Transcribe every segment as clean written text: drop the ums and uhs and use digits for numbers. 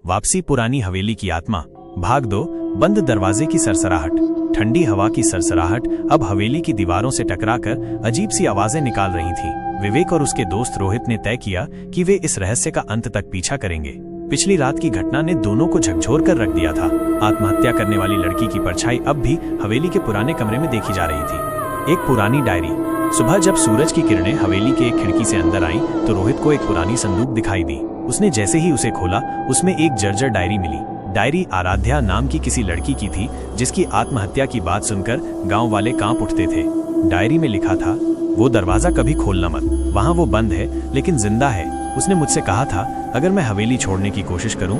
वापसी पुरानी हवेली की आत्मा। भाग 2। बंद दरवाजे की सरसराहट। ठंडी हवा की सरसराहट अब हवेली की दीवारों से टकराकर अजीब सी आवाजें निकाल रही थीं। विवेक और उसके दोस्त रोहित ने तय किया कि वे इस रहस्य का अंत तक पीछा करेंगे। पिछली रात की घटना ने दोनों को झकझोर कर रख दिया था। आत्महत्या करने वाली लड़की की परछाई अब भी हवेली के पुराने कमरे में देखी जा रही थी। एक पुरानी डायरी। सुबह जब सूरज की किरणें हवेली के एक खिड़की से अंदर आईं, तो रोहित को एक पुरानी संदूक दिखाई दी। उसने जैसे ही उसे खोला, उसमें एक जर्जर डायरी मिली। डायरी आराध्या नाम की किसी लड़की की थी, जिसकी आत्महत्या की बात सुनकर गांव वाले कांप उठते थे। डायरी में लिखा था, वो दरवाजा कभी खोलना मत, वहाँ वो बंद है लेकिन जिंदा है। उसने मुझसे कहा था, अगर मैं हवेली छोड़ने की कोशिश करूं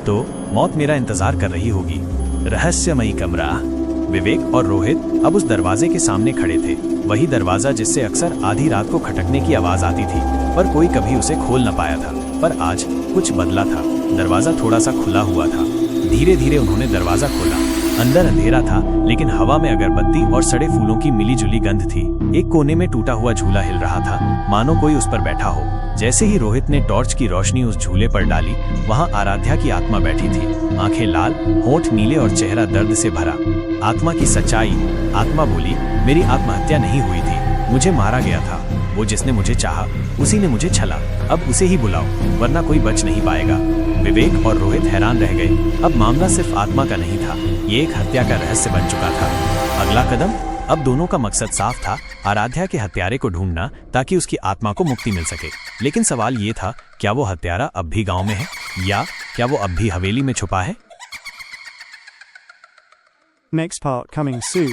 तो मौत मेरा इंतजार कर रही होगी। रहस्यमयी कमरा। विवेक और रोहित अब उस दरवाजे के सामने खड़े थे। वही दरवाजा जिससे अक्सर आधी रात को खटकने की आवाज आती थी, पर कोई कभी उसे खोल न पाया था। पर आज कुछ बदला था। दरवाजा थोड़ा सा खुला हुआ था। धीरे धीरे उन्होंने दरवाजा खोला। अंदर अंधेरा था, लेकिन हवा में अगरबत्ती और सड़े फूलों की मिलीजुली गंध थी। एक कोने में टूटा हुआ झूला हिल रहा था, मानो कोई उस पर बैठा हो। जैसे ही रोहित ने टॉर्च की रोशनी उस झूले पर डाली, वहाँ आराध्या की आत्मा बैठी थी। आंखें लाल, होंठ नीले और चेहरा दर्द से भरा। आत्मा की सच्चाई। आत्मा बोली, मेरी आत्महत्या नहीं हुई थी, मुझे मारा गया था। वो जिसने मुझे चाहा, उसी ने मुझे छला। अब उसे ही बुलाओ, वरना कोई बच नहीं पाएगा। विवेक और रोहित हैरान रह गए। अब मामला सिर्फ आत्मा का नहीं था, ये एक हत्या का रहस्य बन चुका था। अगला कदम। अब दोनों का मकसद साफ था, आराध्या के हत्यारे को ढूंढना, ताकि उसकी आत्मा को मुक्ति मिल सके। लेकिन सवाल ये था, क्या वो हत्यारा अब भी गांव में है, या क्या वो अब भी हवेली में छुपा है? Next part coming soon.